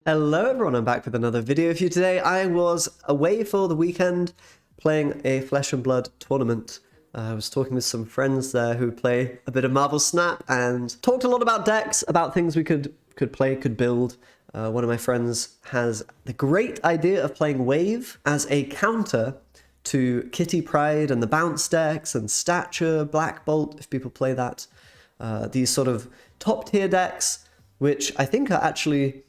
Hello everyone, I'm back with another video for you today. I was away for the weekend playing a Flesh and Blood tournament. I was talking with some friends there who play a bit of Marvel Snap and talked a lot about decks, about things we could play, could build. One of my friends has the great idea of playing Wave as a counter to Kitty Pryde and the bounce decks and Stature, Black Bolt, if people play that. These sort of top tier decks, which I think are actually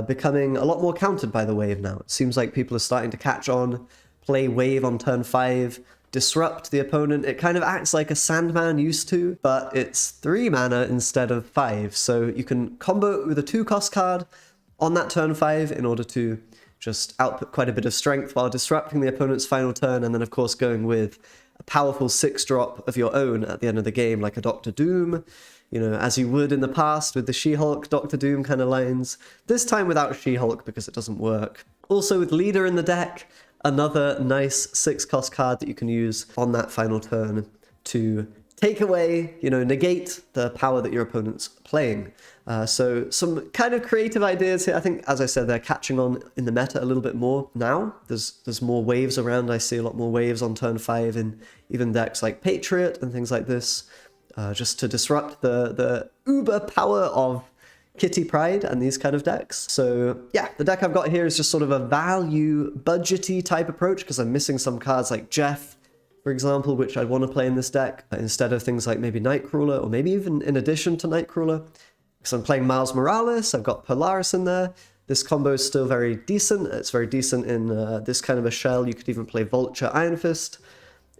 becoming a lot more countered by the Wave now. It seems like people are starting to catch on, play Wave on turn 5, disrupt the opponent. It kind of acts like a Sandman used to, but it's 3 mana instead of 5. So you can combo it with a 2-cost card on that turn 5 in order to just output quite a bit of strength while disrupting the opponent's final turn, and then of course going with a powerful 6-drop of your own at the end of the game, like a Doctor Doom, you know, as you would in the past with the She-Hulk, Doctor Doom kind of lines. This time without She-Hulk because it doesn't work. Also with Leader in the deck, another nice 6-cost card that you can use on that final turn to take away, you know, negate the power that your opponent's playing. So some kind of creative ideas here. I think, as I said, they're catching on in the meta a little bit more now. There's more waves around. I see a lot more waves on turn 5 in even decks like Patriot and things like this. Just to disrupt the uber power of Kitty Pryde and these kind of decks. So yeah, the deck I've got here is just sort of a value budgety type approach because I'm missing some cards like Jeff, for example, which I'd want to play in this deck instead of things like maybe Nightcrawler, or maybe even in addition to Nightcrawler. Because I'm playing Miles Morales, I've got Polaris in there. This combo is still very decent. It's very decent in this kind of a shell. You could even play Vulture, Iron Fist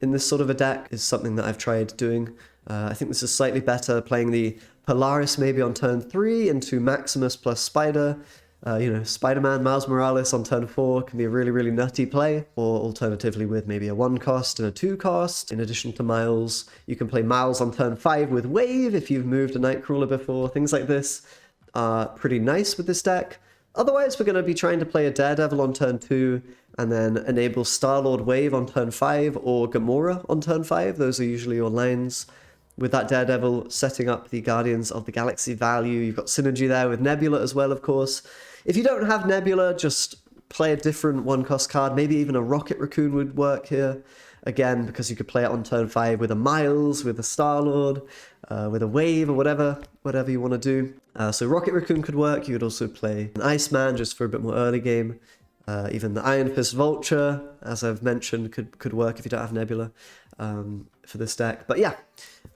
in this sort of a deck is something that I've tried doing. I think this is slightly better, playing the Polaris maybe on turn 3 into Maximus plus Spider. You know, Spider-Man, Miles Morales on turn 4 can be a really, really nutty play. Or alternatively with maybe a 1-cost and a 2-cost. In addition to Miles, you can play Miles on turn 5 with Wave if you've moved a Nightcrawler before. Things like this are pretty nice with this deck. Otherwise, we're going to be trying to play a Daredevil on turn 2 and then enable Star-Lord Wave on turn 5 or Gamora on turn 5. Those are usually your lines. With that Daredevil setting up the Guardians of the Galaxy value. You've got synergy there with Nebula as well, of course. If you don't have Nebula, just play a different 1-cost card. Maybe even a Rocket Raccoon would work here. Again, because you could play it on turn 5 with a Miles, with a Star-Lord, with a Wave, or whatever you want to do. So Rocket Raccoon could work. You could also play an Iceman just for a bit more early game. Even the Iron Fist Vulture, as I've mentioned, could work if you don't have Nebula for this deck. But yeah,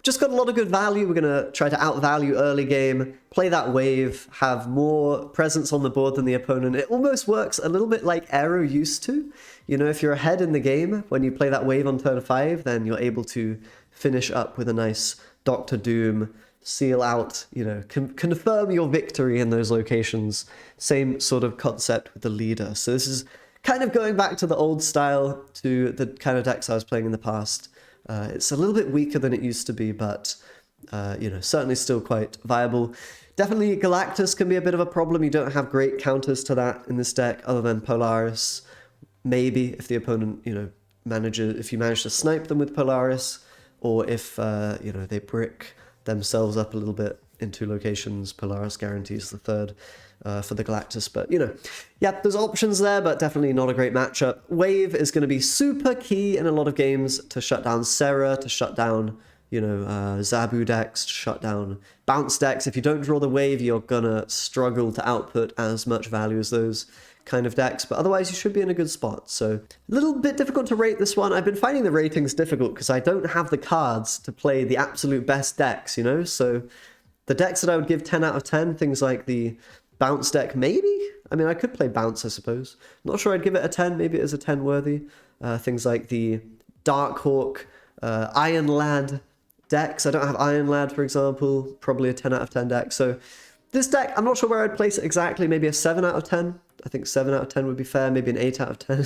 just got a lot of good value. We're going to try to outvalue early game, play that Wave, have more presence on the board than the opponent. It almost works a little bit like Aero used to. You know, if you're ahead in the game, when you play that Wave on turn 5, then you're able to finish up with a nice Doctor Doom, seal out, you know, confirm your victory in those locations. Same sort of concept with the Leader. So this is kind of going back to the old style, to the kind of decks I was playing in the past. It's a little bit weaker than it used to be, but, you know, certainly still quite viable. Definitely Galactus can be a bit of a problem. You don't have great counters to that in this deck other than Polaris. Maybe if the opponent, you know, if you manage to snipe them with Polaris, or if, you know, they brick themselves up a little bit in 2 locations. Polaris guarantees the 3rd for the Galactus. But, you know, yeah, there's options there, but definitely not a great matchup. Wave is going to be super key in a lot of games to shut down Serra, to shut down, you know, Zabu decks, to shut down bounce decks. If you don't draw the Wave, you're going to struggle to output as much value as those kind of decks, but otherwise you should be in a good spot. So a little bit difficult to rate this one. I've been finding the ratings difficult because I don't have the cards to play the absolute best decks, you know? So the decks that I would give 10 out of 10, things like the bounce deck, maybe? I mean, I could play bounce, I suppose. Not sure I'd give it a 10. Maybe it is a 10 worthy. Things like the Darkhawk, Iron Lad decks. I don't have Iron Lad, for example. Probably a 10 out of 10 deck. So this deck, I'm not sure where I'd place it exactly. Maybe a 7 out of 10. I think 7 out of 10 would be fair. Maybe an 8 out of 10.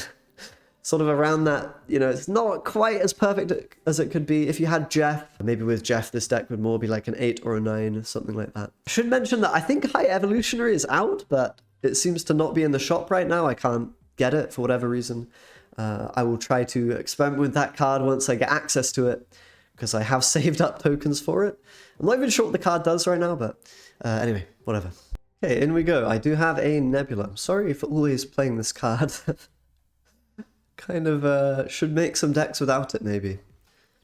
Sort of around that, you know, it's not quite as perfect as it could be. If you had Jeff, maybe with Jeff, this deck would more be like an 8 or a 9, something like that. I should mention that I think High Evolutionary is out, but it seems to not be in the shop right now. I can't get it for whatever reason. I will try to experiment with that card once I get access to it, because I have saved up tokens for it. I'm not even sure what the card does right now, but anyway, whatever. Okay, in we go. I do have a Nebula. I'm sorry for always playing this card. Kind of should make some decks without it, maybe.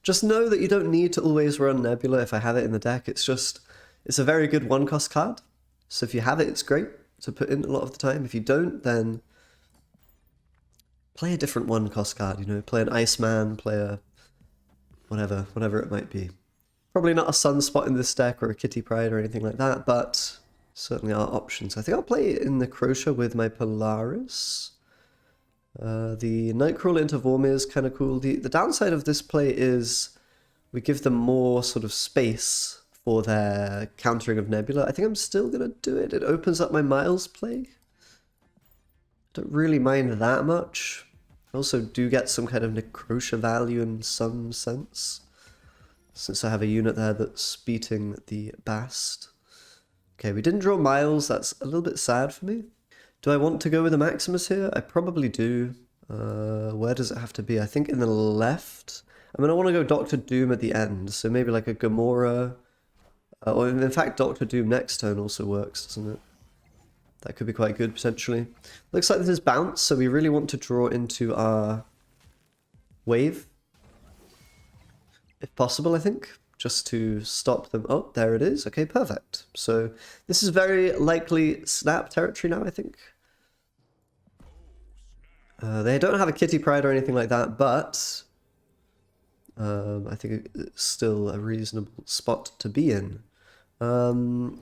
Just know that you don't need to always run Nebula if I have it in the deck. It's a very good one-cost card. So if you have it, it's great to put in a lot of the time. If you don't, then play a different one-cost card, you know, play an Iceman, play a whatever it might be. Probably not a Sunspot in this deck or a Kitty Pryde or anything like that, but certainly are options. I think I'll play in the Crochet with my Polaris. The Nightcrawler into Vormir is kind of cool. The downside of this play is we give them more sort of space for their countering of Nebula. I think I'm still going to do it. It opens up my Miles play. Don't really mind that much. I also do get some kind of Necrotia value in some sense, since I have a unit there that's beating the Bast. Okay, we didn't draw Miles. That's a little bit sad for me. Do I want to go with a Maximus here? I probably do. Where does it have to be? I think in the left. I mean, I want to go Doctor Doom at the end, so maybe like a Gamora. Or in fact, Doctor Doom next turn also works, doesn't it? That could be quite good, potentially. Looks like this is bounce, so we really want to draw into our wave. If possible, I think. Just to stop them. Oh, there it is. Okay, perfect. So this is very likely snap territory now, I think. They don't have a Kitty Pryde or anything like that, but I think it's still a reasonable spot to be in. I mean,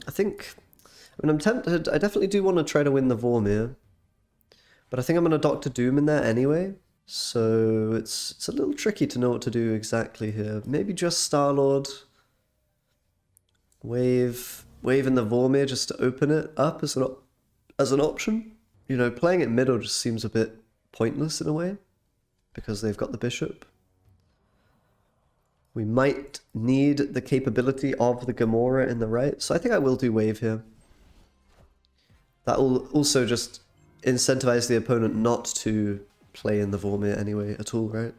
I'm tempted. I definitely do want to try to win the Vormir, but I think I'm going to Doctor Doom in there anyway. So it's a little tricky to know what to do exactly here. Maybe just Star-Lord. Wave in the Vormir just to open it up as an option. You know, playing it middle just seems a bit pointless in a way, because they've got the bishop. We might need the capability of the Gamora in the right, so I think I will do wave here. That will also just incentivize the opponent not to play in the Vormir anyway at all, right?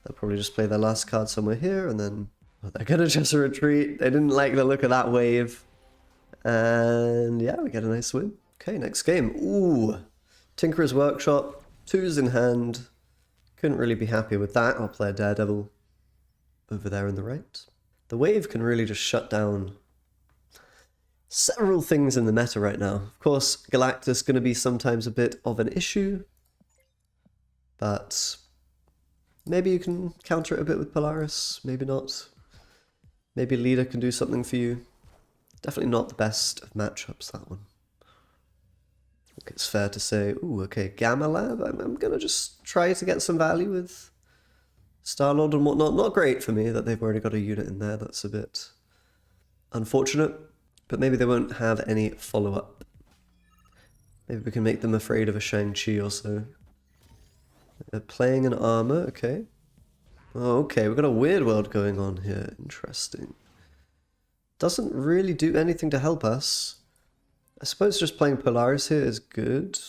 They'll probably just play their last card somewhere here, and then they're gonna just retreat. They didn't like the look of that wave. And yeah, we get a nice win. Okay, next game. Ooh, Tinkerer's Workshop, 2s in hand. Couldn't really be happy with that. I'll play a Daredevil over there in the right. The wave can really just shut down several things in the meta right now. Of course, Galactus going to be sometimes a bit of an issue, but maybe you can counter it a bit with Polaris, maybe not. Maybe Leader can do something for you. Definitely not the best of matchups, that one. I think it's fair to say, ooh, okay, Gamma Lab, I'm going to just try to get some value with Star-Lord and whatnot. Not great for me that they've already got a unit in there. That's a bit unfortunate, but maybe they won't have any follow-up. Maybe we can make them afraid of a Shang-Chi or so. They're playing an armor, okay. Oh, okay, we've got a weird world going on here. Interesting. Doesn't really do anything to help us. I suppose just playing Polaris here is good.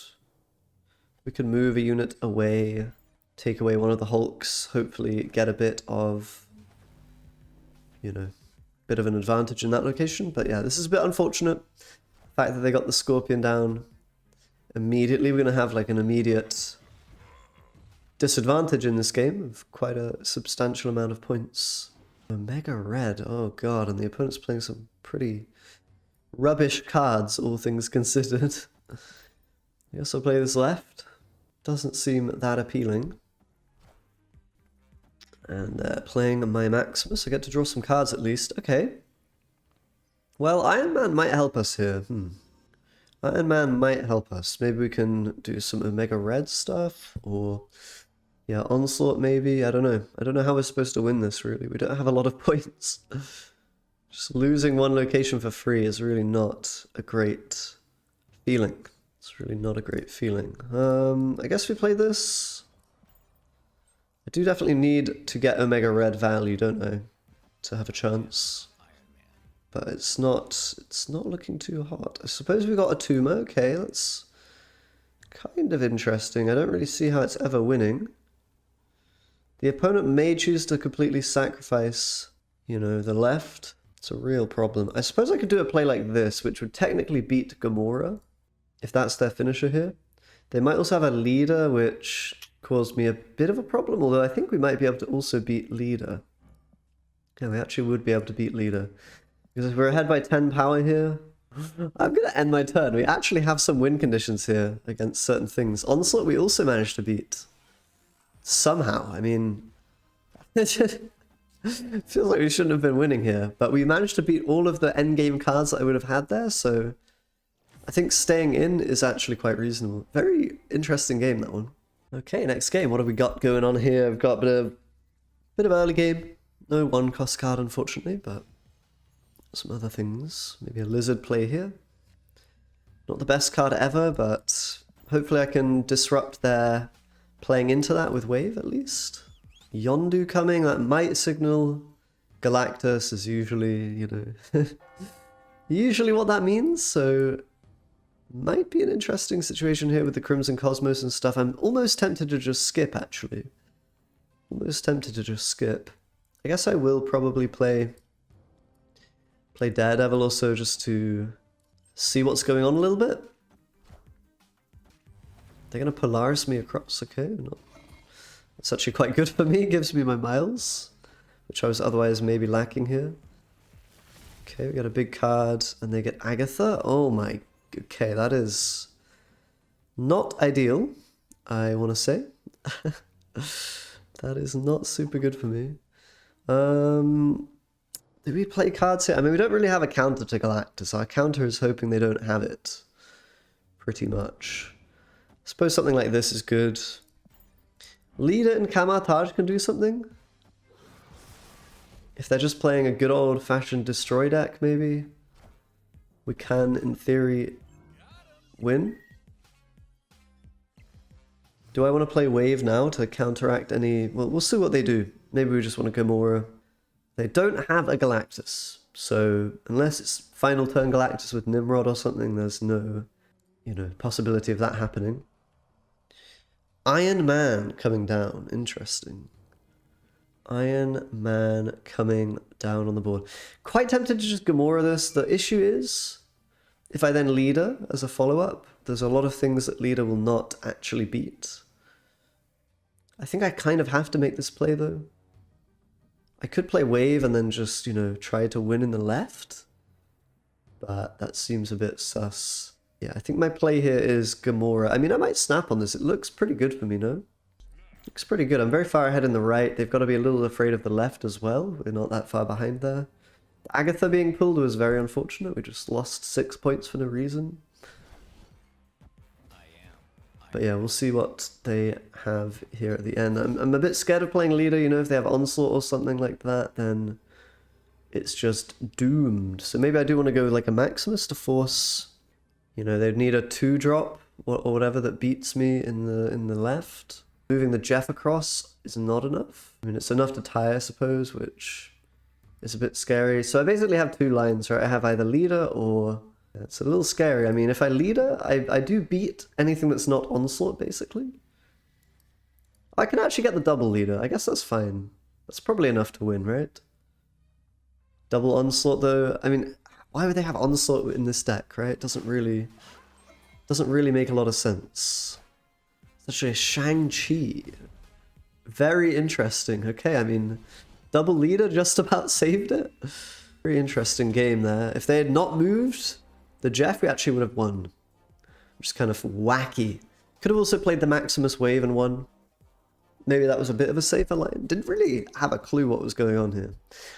We can move a unit away, take away one of the Hulks, hopefully get a bit of, you know, bit of an advantage in that location. But yeah, this is a bit unfortunate. The fact that they got the Scorpion down immediately. We're going to have like an immediate disadvantage in this game of quite a substantial amount of points. Omega Red, oh god, and the opponent's playing some pretty rubbish cards, all things considered. I guess I'll play this left. Doesn't seem that appealing. And playing my Maximus, I get to draw some cards at least. Okay. Well, Iron Man might help us here. Iron Man might help us. Maybe we can do some Omega Red stuff, or yeah, Onslaught maybe. I don't know. I don't know how we're supposed to win this, really. We don't have a lot of points. Just losing one location for free is really not a great feeling. It's really not a great feeling. I guess we play this. I do definitely need to get Omega Red value, don't I, to have a chance. But it's not looking too hot. I suppose we got a Tuma. Okay, that's kind of interesting. I don't really see how it's ever winning. The opponent may choose to completely sacrifice, you know, the left. It's a real problem. I suppose I could do a play like this, which would technically beat Gamora, if that's their finisher here. They might also have a leader, which caused me a bit of a problem, although I think we might be able to also beat leader. Yeah, we actually would be able to beat leader. Because if we're ahead by 10 power here, I'm going to end my turn. We actually have some win conditions here against certain things. Onslaught we also managed to beat. Somehow. I mean, it feels like we shouldn't have been winning here. But we managed to beat all of the endgame cards that I would have had there, so I think staying in is actually quite reasonable. Very interesting game, that one. Okay, next game. What have we got going on here? We've got a bit of early game. No one cost card, unfortunately, but some other things. Maybe a lizard play here. Not the best card ever, but hopefully I can disrupt their playing into that with wave at least. Yondu coming, that might signal Galactus is usually, you know, usually what that means, so might be an interesting situation here with the Crimson Cosmos and stuff. I'm almost tempted to just skip, actually. Almost tempted to just skip. I guess I will probably play Daredevil also just to see what's going on a little bit. They're going to Polaris me across, okay. That's actually quite good for me, gives me my miles, which I was otherwise maybe lacking here. Okay, we got a big card, and they get Agatha. Oh my, okay, that is not ideal, I want to say. That is not super good for me. Did we play cards here? I mean, we don't really have a counter to Galactus. Our counter is hoping they don't have it, pretty much. I suppose something like this is good. Leader and Kamatage can do something. If they're just playing a good old-fashioned destroy deck, maybe, we can, in theory, win. Do I want to play Wave now to counteract any... Well, we'll see what they do. Maybe we just want to Gamora. They don't have a Galactus, so unless it's final turn Galactus with Nimrod or something, there's no, you know, possibility of that happening. Iron Man coming down. Interesting. Iron Man coming down on the board. Quite tempted to just Gamora this. The issue is, if I then Leader as a follow-up, there's a lot of things that Leader will not actually beat. I think I kind of have to make this play, though. I could play Wave and then just, you know, try to win in the left. But that seems a bit sus. Yeah, I think my play here is Gamora. I mean, I might snap on this. It looks pretty good for me, no? Looks pretty good. I'm very far ahead in the right. They've got to be a little afraid of the left as well. We're not that far behind there. Agatha being pulled was very unfortunate. We just lost 6 points for no reason. But yeah, we'll see what they have here at the end. I'm a bit scared of playing Leader, you know, if they have Onslaught or something like that, then it's just doomed. So maybe I do want to go like a Maximus to force, you know, they'd need a 2-drop or whatever that beats me in the left. Moving the Jeff across is not enough. I mean, it's enough to tie, I suppose, which is a bit scary. So I basically have 2 lines, right? I have either Leader or... It's a little scary. I mean, if I Leader, I do beat anything that's not Onslaught, basically. I can actually get the double Leader. I guess that's fine. That's probably enough to win, right? Double Onslaught, though. I mean, why would they have Onslaught in this deck, right? It doesn't really make a lot of sense. Especially Shang-Chi. Very interesting. Okay, I mean, double Leader just about saved it. Very interesting game there. If they had not moved the Jeff, we actually would have won. Which is kind of wacky. Could have also played the Maximus Wave and won. Maybe that was a bit of a safer line. Didn't really have a clue what was going on here.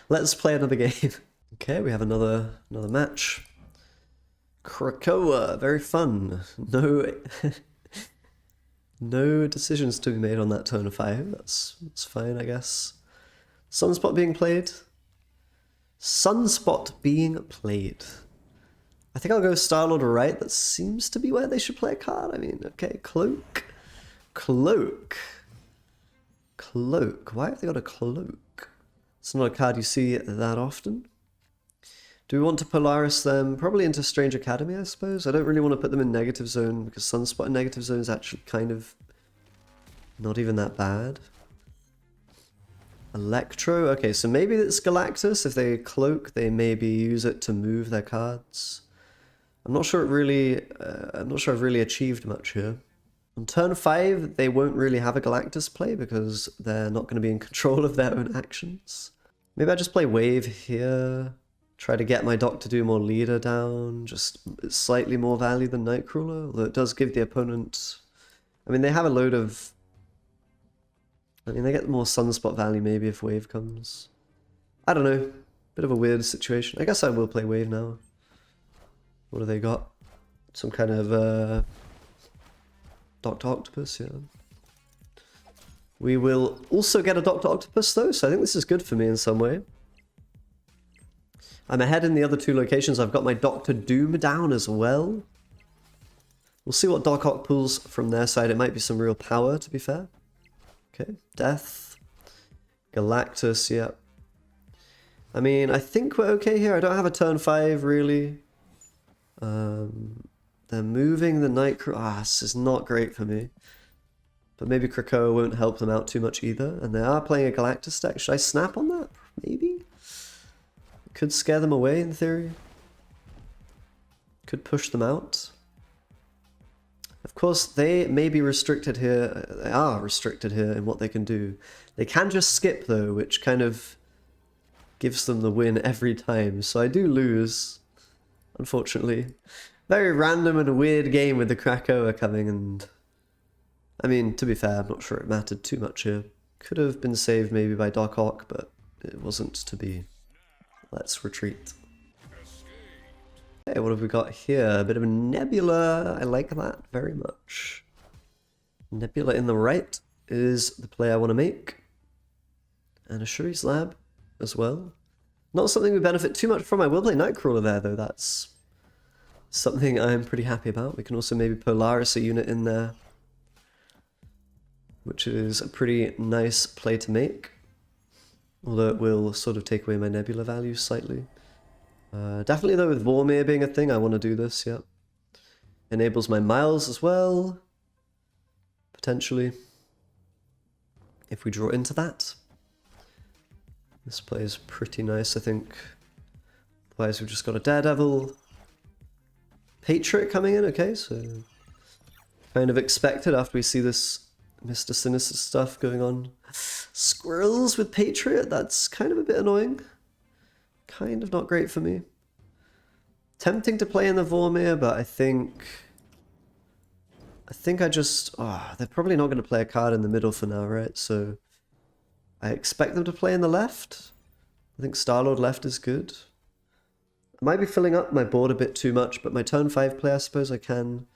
Let's play another game. Okay, we have another match. Krakoa, very fun. No decisions to be made on that turn of 5. That's fine, I guess. Sunspot being played. Sunspot being played. I think I'll go Star-Lord right. That seems to be where they should play a card. I mean, okay, Cloak. Cloak. Cloak. Why have they got a Cloak? It's not a card you see that often. Do we want to Polaris them? Probably into Strange Academy, I suppose. I don't really want to put them in negative zone because Sunspot in negative zone is actually kind of not even that bad. Electro. Okay, so maybe it's Galactus. If they cloak, they maybe use it to move their cards. I'm not sure I've really achieved much here. On turn 5, they won't really have a Galactus play because they're not going to be in control of their own actions. Maybe I just play Wave here. Try to get my Doctor Doom or Leader down. Just slightly more value than Nightcrawler, although it does give the opponent... I mean, they have a load of... I mean, they get more Sunspot value maybe if Wave comes. I don't know. Bit of a weird situation. I guess I will play Wave now. What do they got? Some kind of Dr. Octopus, yeah. We will also get a Dr. Octopus though, so I think this is good for me in some way. I'm ahead in the other 2 locations. I've got my Doctor Doom down as well. We'll see what Doc Ock pulls from their side. It might be some real power, to be fair. Okay, Death. Galactus, yeah. I mean, I think we're okay here. I don't have a turn 5, really. They're moving the Nightcrawler. Ah, this is not great for me. But maybe Krakoa won't help them out too much either. And they are playing a Galactus deck. Should I snap on that? Maybe? Could scare them away in theory. Could push them out. Of course, they may be restricted here. They are restricted here in what they can do. They can just skip though, which kind of gives them the win every time. So I do lose, unfortunately. Very random and weird game with the Krakoa coming, and I mean, to be fair, I'm not sure it mattered too much here. Could have been saved maybe by Doc Ock, but it wasn't to be. Let's retreat. Okay, what have we got here? A bit of a Nebula. I like that very much. Nebula in the right is the play I want to make. And a Shuri's Lab as well. Not something we benefit too much from. I will play Nightcrawler there, though. That's something I'm pretty happy about. We can also maybe Polaris a unit in there, which is a pretty nice play to make. Although it will sort of take away my Nebula value slightly. Definitely though, with Vormir being a thing, I want to do this, yeah. Enables my Miles as well. Potentially. If we draw into that. This play is pretty nice, I think. Otherwise we've just got a Daredevil. Patriot coming in, okay, so... kind of expected after we see this Mr. Sinister stuff going on. Squirrels with Patriot, that's kind of a bit annoying. Kind of not great for me. Tempting to play in the Vormir, but I think I just... they're probably not going to play a card in the middle for now, right? So I expect them to play in the left. I think Star-Lord left is good. I might be filling up my board a bit too much, but my turn 5 play, I suppose I can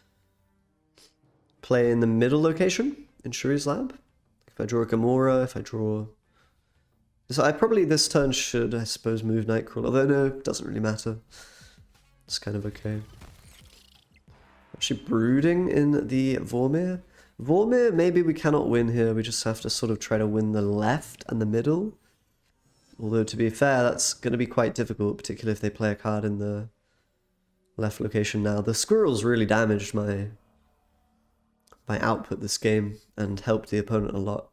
play in the middle location in Shuri's Lab. If I draw a Gamora, if I draw... So I probably this turn should, I suppose, move Nightcrawler, although no, it doesn't really matter. It's kind of okay. Actually brooding in the Vormir. Vormir, maybe we cannot win here, we just have to sort of try to win the left and the middle. Although to be fair, that's going to be quite difficult, particularly if they play a card in the left location now. The squirrels really damaged my output this game and helped the opponent a lot,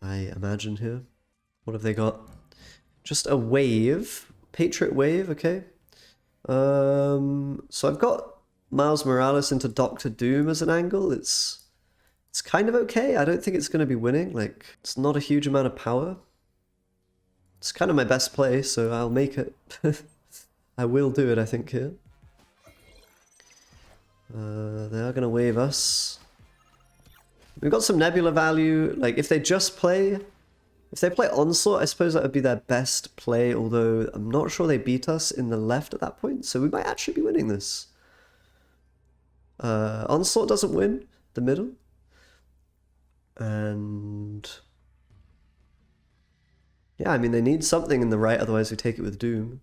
I imagine here. What have they got? Just a wave. Patriot wave, okay. So I've got Miles Morales into Doctor Doom as an angle. It's kind of okay. I don't think it's going to be winning. Like, it's not a huge amount of power. It's kind of my best play, so I'll make it. I will do it, I think, here. They are going to wave us. We've got some Nebula value. Like, if they just play... If they play Onslaught, I suppose that would be their best play, although I'm not sure they beat us in the left at that point, so we might actually be winning this. Onslaught doesn't win the middle. And... yeah, I mean, they need something in the right, otherwise we take it with Doom.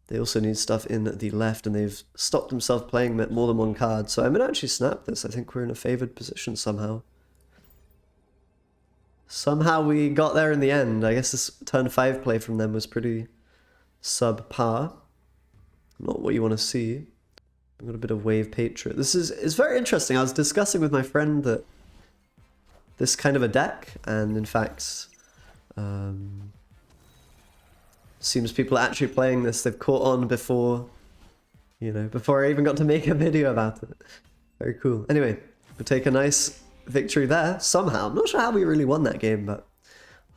They also need stuff in the left, and they've stopped themselves playing more than one card, so I'm going to actually snap this. I think we're in a favoured position somehow. Somehow we got there in the end. I guess this turn 5 play from them was pretty subpar. Not what you want to see. I've got a bit of Wave Patriot. This is very interesting. I was discussing with my friend that this kind of a deck, and in fact, Seems people are actually playing this. They've caught on before, you know, before I even got to make a video about it. Very cool. Anyway, we take a nice victory there, somehow. I'm not sure how we really won that game, but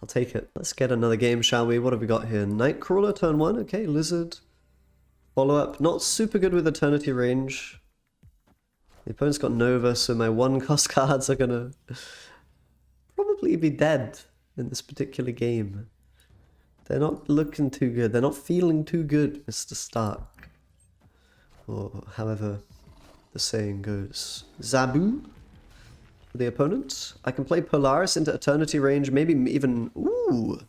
I'll take it. Let's get another game, shall we? What have we got here? Nightcrawler, turn 1. Okay, Lizard. Follow-up. Not super good with Eternity range. The opponent's got Nova, so my 1-cost cards are gonna probably be dead in this particular game. They're not looking too good. They're not feeling too good, Mr. Stark. Or however the saying goes. Zabu for the opponent. I can play Polaris into Eternity range, maybe even... Ooh!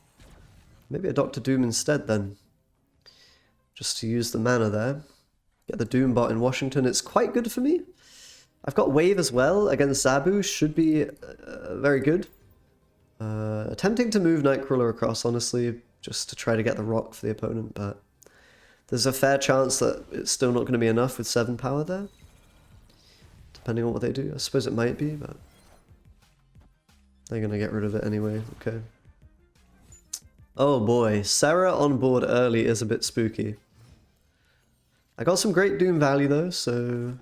Maybe a Doctor Doom instead then. Just to use the mana there. Get the Doom bot in Washington. It's quite good for me. I've got Wave as well against Zabu. Should be very good. Attempting to move Nightcrawler across, honestly, just to try to get the rock for the opponent, but there's a fair chance that it's still not going to be enough with 7 power there. Depending on what they do. I suppose it might be, but they're going to get rid of it anyway. Okay. Oh boy, Sarah on board early is a bit spooky. I got some great Doom value though, so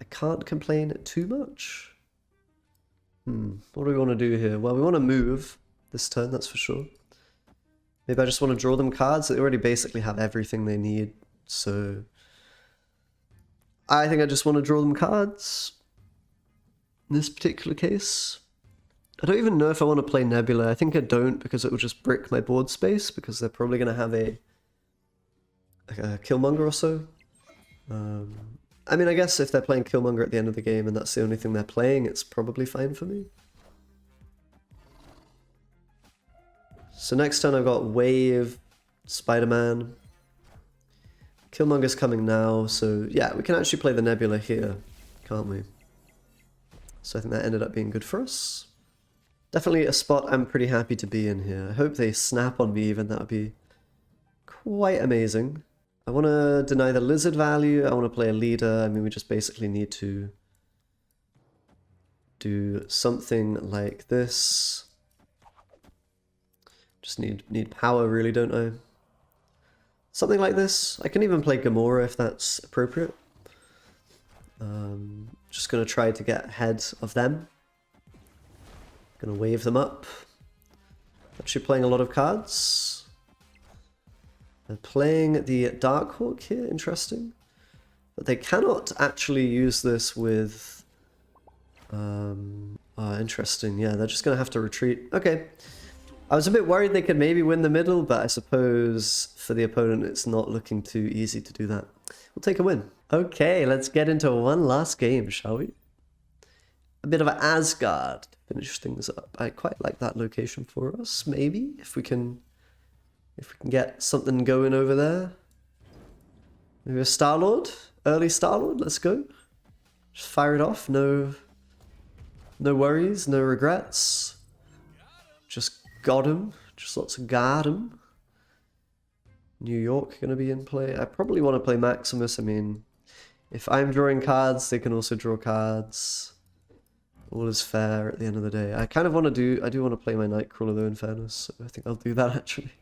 I can't complain too much. What do we want to do here? Well, we want to move this turn, that's for sure. Maybe I just want to draw them cards. They already basically have everything they need, so I think I just want to draw them cards in this particular case. I don't even know if I want to play Nebula. I think I don't, because it will just brick my board space, because they're probably going to have a Killmonger or so. I mean, I guess if they're playing Killmonger at the end of the game and that's the only thing they're playing, it's probably fine for me. So next turn I've got Wave, Spider-Man. Killmonger's coming now, so yeah, we can actually play the Nebula here, can't we? So I think that ended up being good for us. Definitely a spot I'm pretty happy to be in here. I hope they snap on me even, that would be quite amazing. I want to deny the Lizard value, I want to play a leader. I mean, we just basically need to do something like this. Just need power really, don't I? Something like this. I can even play Gamora if that's appropriate. Just going to try to get ahead of them. Going to wave them up. Actually playing a lot of cards. They're playing the Darkhawk here, interesting. But they cannot actually use this with... interesting, yeah, they're just going to have to retreat. Okay. I was a bit worried they could maybe win the middle, but I suppose for the opponent it's not looking too easy to do that. We'll take a win. Okay, let's get into one last game, shall we? A bit of Asgard to finish things up. I quite like that location for us, maybe, if we can get something going over there. Maybe a Star-Lord? Early Star-Lord? Let's go. Just fire it off. No worries, no regrets. Just got him. Just lots of got him. New York gonna be in play. I probably want to play Maximus. I mean, if I'm drawing cards, they can also draw cards. All is fair at the end of the day. I kind of want to do... I do want to play my Nightcrawler though, in fairness. So I think I'll do that actually.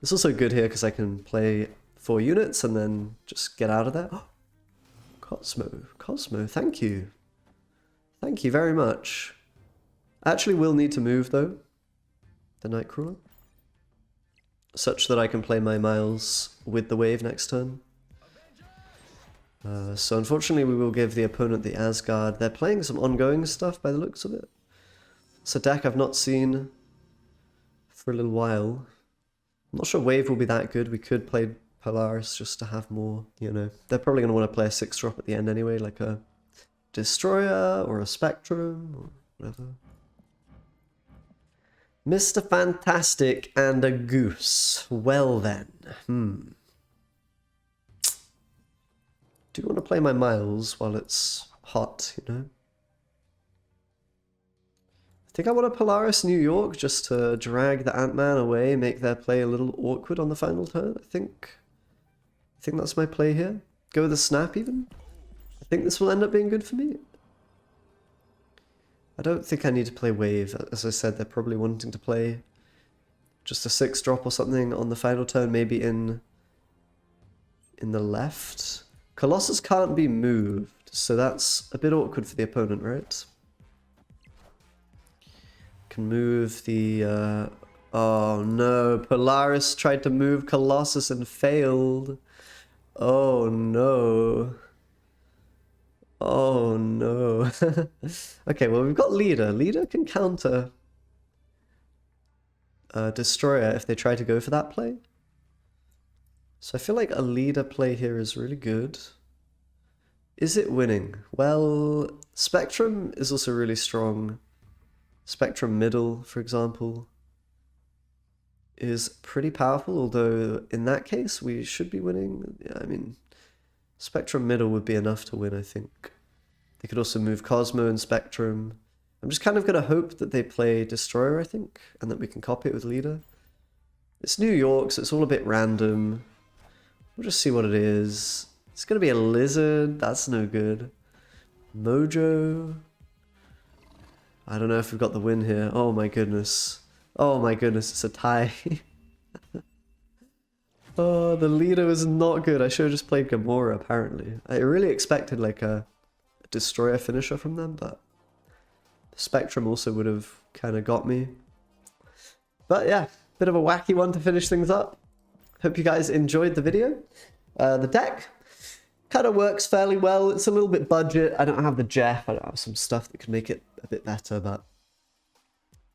It's also good here because I can play 4 units and then just get out of there. Oh, Cosmo, thank you. Thank you very much. I actually will need to move though, the Nightcrawler, such that I can play my Miles with the wave next turn. So unfortunately we will give the opponent the Asgard. They're playing some ongoing stuff by the looks of it. It's a deck I've not seen for a little while. I'm not sure Wave will be that good. We could play Polaris just to have more, you know. They're probably going to want to play a 6-drop at the end anyway, like a Destroyer or a Spectrum or whatever. Mr. Fantastic and a Goose. Well then. Do you want to play my Miles while it's hot, you know? I think I want a Polaris New York just to drag the Ant-Man away, make their play a little awkward on the final turn. I think that's my play here. Go with a snap even. I think this will end up being good for me. I don't think I need to play Wave. As I said, they're probably wanting to play just a 6-drop or something on the final turn, maybe in the left. Colossus can't be moved, so that's a bit awkward for the opponent, right? Can move the... oh no, Polaris tried to move Colossus and failed. Oh no. Oh no. Okay, well we've got Leader. Leader can counter Destroyer if they try to go for that play. So I feel like a Leader play here is really good. Is it winning? Well, Spectrum is also really strong. Spectrum middle, for example, is pretty powerful, although in that case we should be winning. Yeah, I mean, Spectrum middle would be enough to win, I think. They could also move Cosmo and Spectrum. I'm just kind of going to hope that they play Destroyer, I think, and that we can copy it with Leader. It's New York, so it's all a bit random. We'll just see what it is. It's going to be a Lizard. That's no good. Mojo. I don't know if we've got the win here. Oh my goodness. Oh my goodness, it's a tie. Oh, the Leader was not good. I should have just played Gamora, apparently. I really expected like a Destroyer finisher from them, but the Spectrum also would have kind of got me. But yeah, bit of a wacky one to finish things up. Hope you guys enjoyed the video. The deck kind of works fairly well. It's a little bit budget. I don't have the Jeff. I don't have some stuff that could make it a bit better, but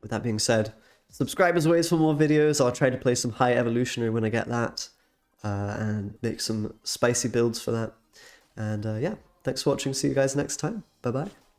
with that being said, subscribe as always for more videos. I'll try to play some high evolutionary when I get that, and make some spicy builds for that. And yeah, thanks for watching. See you guys next time. Bye bye.